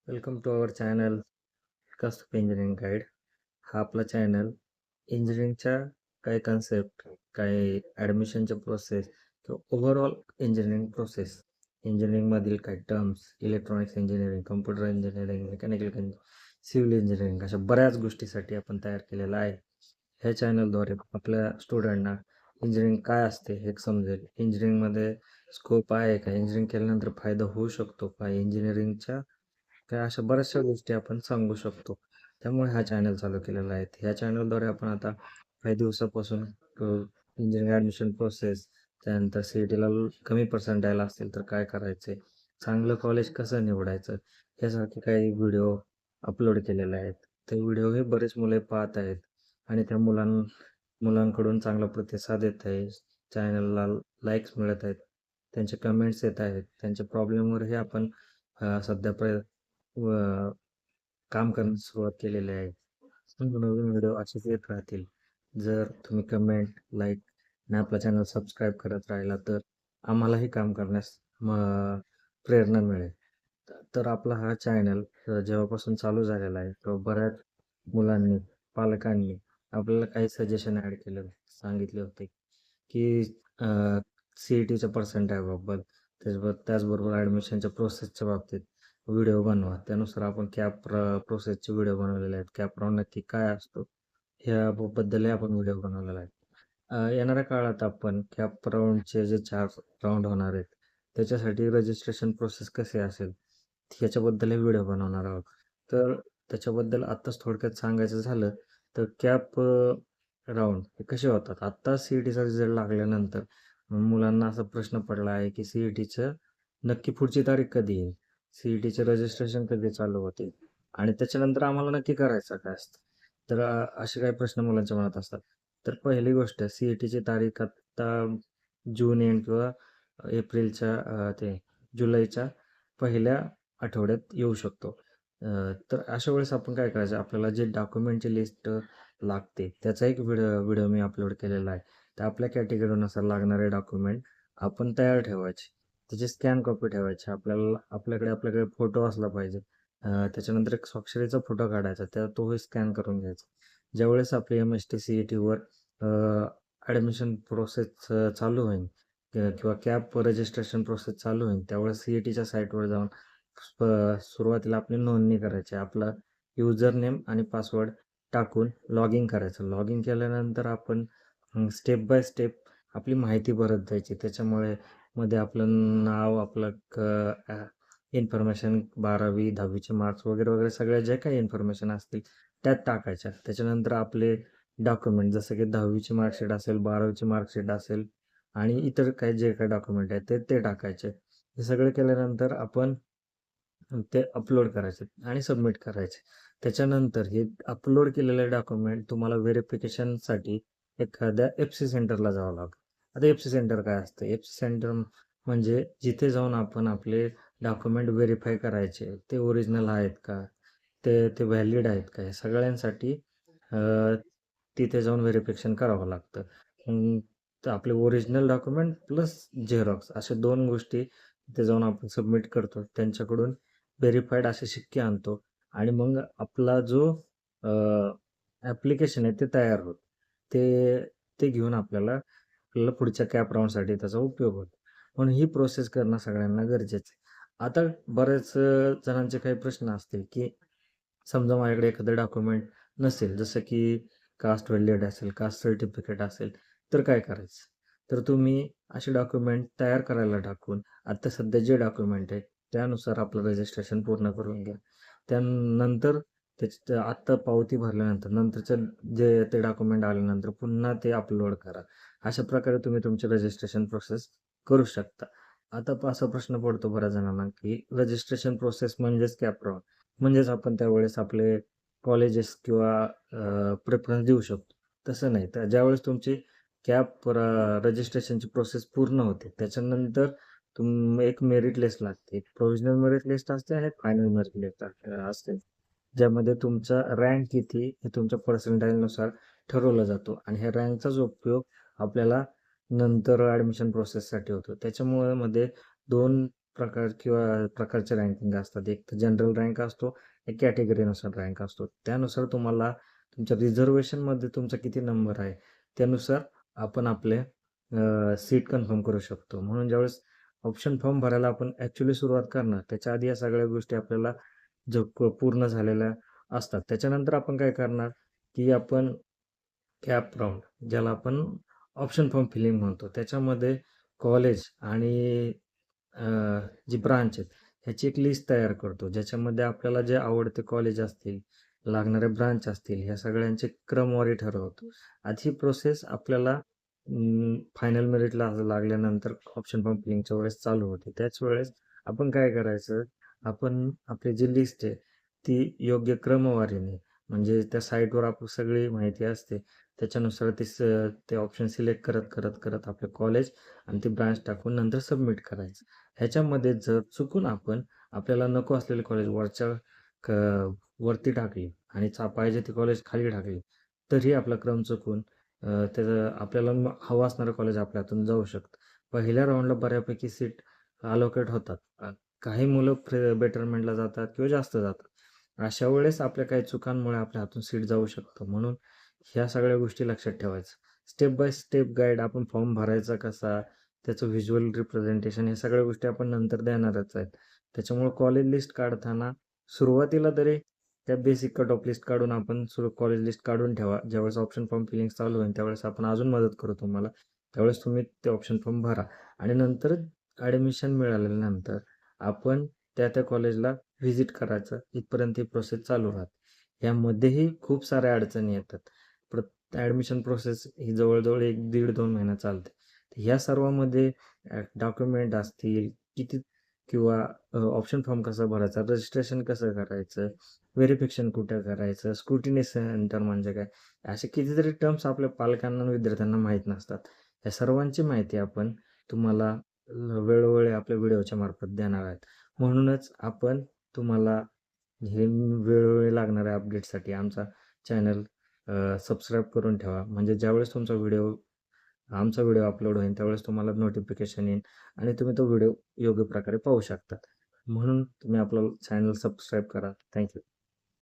Welcome to our channel Vikas engineering guide. हा आपला channel इंजिनिअरिंगच्या काही कन्सेप्ट, काही ॲडमिशनच्या प्रोसेस किंवा ओव्हरऑल इंजिनिअरिंग प्रोसेस, इंजिनिअरिंगमधील काही terms, electronics engineering, computer engineering, mechanical civil engineering अशा बऱ्याच गोष्टीसाठी आपण तयार केलेला आहे. ह्या चॅनलद्वारे आपल्या स्टुडंटना इंजिनिअरिंग काय असते हे समजेल. इंजिनिअरिंगमध्ये स्कोप आहे का, इंजिनिअरिंग केल्यानंतर फायदा होऊ शकतो का, इंजिनिअरिंगच्या काय अशा बऱ्याचशा गोष्टी आपण सांगू शकतो. त्यामुळे हा चॅनल चालू केलेला आहे. ह्या चॅनलद्वारे आपण आता काही दिवसापासून इंजिनिअरिंग ॲडमिशन प्रोसेस, त्यानंतर CETला कमी पर्सेंटाईल असतील तर काय करायचे, चांगलं कॉलेज कसं निवडायचं, यासारखे काही व्हिडिओ अपलोड केलेले आहेत. ते व्हिडिओ हे बरेच मुले पाहत आहेत आणि त्या मुलांकडून चांगला प्रतिसाद येत आहे. चॅनलला लाईक्स मिळत आहेत, त्यांचे कमेंट्स येत आहेत, त्यांच्या प्रॉब्लेमवरही आपण सध्या काम करण्यास सुरुवात केलेली आहे. नवीन व्हिडिओ असेच येत राहतील. जर तुम्ही कमेंट, लाईक आणि आपला चॅनल सबस्क्राईब करत राहिला तर आम्हालाही काम करण्यास प्रेरणा मिळेल. तर आपला हा चॅनल जेव्हापासून चालू झालेला आहे तेव्हा बऱ्याच मुलांनी, पालकांनी आपल्याला काही सजेशन ॲड केले, सांगितले होते की CETच्या पर्सेंटाईलबाबत, त्याचबरोबर ॲडमिशनच्या प्रोसेसच्या बाबतीत व्हिडिओ बनवा. त्यानुसार आपण कॅप प्रोसेसचे व्हिडिओ बनवलेले आहेत. कॅप राऊंड नक्की काय असतो ह्याबद्दलही आपण व्हिडिओ बनवलेला आहे. येणाऱ्या काळात आपण कॅप राऊंडचे जे 4 राऊंड होणार आहेत त्याच्यासाठी रजिस्ट्रेशन प्रोसेस कसे असेल ह्याच्याबद्दलही व्हिडिओ बनवणार आहोत. तर त्याच्याबद्दल आत्ताच थोडक्यात सांगायचं झालं तर कॅप राऊंड हे कसे होतात. आत्ता CETचा रिझल्ट लागल्यानंतर मुलांना असा प्रश्न पडला आहे की CETचं नक्की पुढची तारीख कधी येईल, CETचे रजिस्ट्रेशन कधी चालू होतील आणि त्याच्यानंतर आम्हाला नक्की करायचं काय असतं. तर असे काही प्रश्न मुलांच्या मनात असतात. तर पहिली गोष्ट, CETची तारीख आत्ता जून एंड किंवा एप्रिलच्या ते जुलैच्या पहिल्या आठवड्यात येऊ शकतो. तर अशा वेळेस आपण काय करायचं, आपल्याला जे डॉक्युमेंटची लिस्ट लागते त्याचा एक व्हिडिओ मी अपलोड केलेला आहे. तर आपल्या कॅटेगरीनुसार लागणारे डॉक्युमेंट आपण तयार ठेवायचे, त्याची स्कॅन कॉपी ठेवायची. आपल्याकडे फोटो असला पाहिजे. त्याच्यानंतर एक स्वाक्षरीचा फोटो काढायचा, तोही स्कॅन करून घ्यायचा. ज्यावेळेस आपली MST CETवर ॲडमिशन प्रोसेस चालू होईल किंवा कॅप रजिस्ट्रेशन प्रोसेस चालू होईल त्यावेळेस CETच्या साईटवर जाऊन सुरुवातीला आपली नोंदणी करायची. आपला युजर नेम आणि पासवर्ड टाकून लॉग इन करायचं. लॉग इन केल्यानंतर आपण स्टेप बाय स्टेप आपली माहिती भरत जायची. त्याच्यामुळे मध्ये आपलं नाव, आपलं इन्फॉर्मेशन, 12वी 10वीचे मार्क्स वगैरे वगैरे सगळ्या ज्या काही इन्फॉर्मेशन असतील त्यात टाकायच्या. त्याच्यानंतर आपले डॉक्युमेंट जसं की 10वीची मार्कशीट असेल, 12वीची मार्कशीट असेल आणि इतर काही जे काही डॉक्युमेंट आहेत ते टाकायचे. हे सगळं केल्यानंतर आपण ते अपलोड करायचे आणि सबमिट करायचे. त्याच्यानंतर हे अपलोड केलेले डॉक्युमेंट तुम्हाला व्हेरिफिकेशनसाठी एखाद्या FC सेंटरला जावं लागतं. आता FC सेंटर काय असतं? FC सेंटर म्हणजे जिथे जाऊन आपण आपले डॉक्युमेंट व्हेरीफाय करायचे. ते ओरिजिनल आहेत का? ते व्हॅलिड आहेत का? हे सगळ्यांसाठी तिथे जाऊन व्हेरिफिकेशन करावं लागतं. तर आपले ओरिजिनल डॉक्युमेंट प्लस झेरॉक्स अशा 2 गोष्टी तिथे जाऊन आपण सबमिट करतो. त्यांच्याकडून व्हेरिफाईड असे शिक्के आणतो आणि मग आपला जो ॲप्लिकेशन आहे ते तयार होतं. ते ते घेऊन आपल्याला पुढच्या कॅप राऊंडसाठी त्याचा उपयोग होतो. म्हणून ही प्रोसेस करणं सगळ्यांना गरजेचं आहे. आता बरेच जणांचे काही प्रश्न असतील, की समजा माझ्याकडे एखादं डॉक्युमेंट नसेल, जसं की कास्ट व्हॅलिड असेल, कास्ट सर्टिफिकेट असेल, तर काय करायचं? तर तुम्ही असे डॉक्युमेंट तयार करायला टाकून आता सध्या जे डॉक्युमेंट आहे त्यानुसार आपलं रजिस्ट्रेशन पूर्ण करून घ्या. त्यानंतर आत्ता पावती भरल्यानंतर नंतरचं जे ते डॉक्युमेंट आल्यानंतर पुन्हा ते अपलोड करा. अशा प्रकारे तुम्ही तुमची रजिस्ट्रेशन प्रोसेस करू शकता. आता असा प्रश्न पडतो बऱ्याच जणांना, की रजिस्ट्रेशन प्रोसेस म्हणजेच कॅप राऊंड. म्हणजेच आपण त्यावेळेस आपले कॉलेजेस किंवा प्रेफरन्स देऊ शकतो. तसं नाही. तर ज्यावेळेस तुमची कॅप रजिस्ट्रेशनची प्रोसेस पूर्ण होते, त्याच्यानंतर एक मेरिट लिस्ट लागते. एक प्रोव्हिजनल मेरिट लिस्ट असते आणि फायनल मेरिट लिस्ट असते. ज्यामध्ये तुमचा रँक किती हे तुमच्या पर्सेंटाईलनुसार ठरवला जातो आणि ह्या रँकचाच उपयोग आपल्याला नंतर ॲडमिशन प्रोसेससाठी होतो. त्याच्यामुळे मध्ये 2 प्रकार किंवा प्रकारचे रँकिंग असतात. एक तर जनरल रँक असतो, एक कॅटेगरीनुसार रँक असतो. त्यानुसार तुम्हाला तुमच्या रिझर्व्हेशनमध्ये तुमचा किती नंबर आहे, त्यानुसार आपण आपले सीट कन्फर्म करू शकतो. म्हणून ज्यावेळेस ऑप्शन फॉर्म भरायला आपण ॲक्च्युअली सुरुवात करणार, त्याच्या आधी या सगळ्या गोष्टी आपल्याला पूर्ण झालेल्या असतात. त्याच्यानंतर आपण काय करणार, की आपण कॅप राउंड ज्याला आपण ऑप्शन फॉर्म फिलिंग म्हणतो, त्याच्यामध्ये कॉलेज आणि जी ब्रांच आहेत ह्याची एक लिस्ट तयार करतो, ज्याच्यामध्ये आपल्याला जे आवडते कॉलेज असतील, लागणारे ब्रांच असतील, ह्या सगळ्यांचे क्रमवारी ठरवतो. आधी ही प्रोसेस आपल्याला फायनल मेरिटला लागल्यानंतर ऑप्शन फॉर्म फिलिंगच्या वेळेस चालू होते. त्याच वेळेस आपण काय करायचं, आपण आपली जी लिस्ट आहे ती योग्य क्रमवारीने, म्हणजे त्या साईटवर आपली सगळी माहिती असते, त्याच्यानुसार ते ऑप्शन सिलेक्ट करत करत करत आपले कॉलेज आणि ती ब्रांच टाकून नंतर सबमिट करायचं. ह्याच्यामध्ये जर चुकून आपण आपल्याला नको असलेले कॉलेज वरती टाकली आणि पाहिजे ते कॉलेज खाली टाकली, तरी आपला क्रम चुकून त्याचं आपल्याला हवं असणारं कॉलेज आपल्या जाऊ शकतं. पहिल्या राऊंडला बऱ्यापैकी सीट अलोकेट होतात. काही मुलं बेटरमेंटला जातात किंवा जास्त जातात. अशा वेळेस आपल्या काही चुकांमुळे आपल्या हातून सीट जाऊ शकतं. म्हणून ह्या सगळ्या गोष्टी लक्षात ठेवायचं. स्टेप बाय स्टेप गाईड, आपण फॉर्म भरायचा कसा, त्याचं व्हिज्युअल रिप्रेझेंटेशन, ह्या सगळ्या गोष्टी आपण नंतर देणारच आहेत. त्याच्यामुळे कॉलेज लिस्ट काढताना सुरुवातीला तरी त्या बेसिक कट ऑफ लिस्ट काढून आपण कॉलेज लिस्ट काढून ठेवा. ज्यावेळेस ऑप्शन फॉर्म फिलिंग चालू होईल त्यावेळेस आपण अजून मदत करू तुम्हाला. त्यावेळेस तुम्ही ते ऑप्शन फॉर्म भरा आणि नंतर ॲडमिशन मिळाल्यानंतर आपण त्या कॉलेजला व्हिजिट करायचं, इथपर्यंत ही प्रोसेस चालू राहते. यामध्येही खूप साऱ्या अडचणी येतात. ॲडमिशन प्रोसेस ही जवळजवळ 1, 1.5, 2 महिना चालते. ह्या सर्वामध्ये डॉक्युमेंट असतील किती, किंवा ऑप्शन फॉर्म कसा भरायचा, रजिस्ट्रेशन कसं करायचं, व्हेरिफिकेशन कुठं करायचं, स्क्रुटिनी सेंटर म्हणजे काय, असे कितीतरी टर्म्स आपल्या पालकांना आणि विद्यार्थ्यांना माहीत नसतात. या सर्वांची माहिती आपण तुम्हाला वेळोवेळी आपल्या व्हिडिओच्या मार्फत देणार आहेत. म्हणूनच आपण तुम्हाला हे वेळोवेळी लागणाऱ्या अपडेटसाठी आमचा चॅनल सबस्क्राईब करून ठेवा. म्हणजे ज्यावेळेस आमचा व्हिडिओ अपलोड होईल त्यावेळेस तुम्हाला नोटिफिकेशन येईल आणि तुम्ही तो व्हिडिओ योग्य प्रकारे पाहू शकता. म्हणून तुम्ही आपलं चॅनल सबस्क्राईब करा. थँक्यू.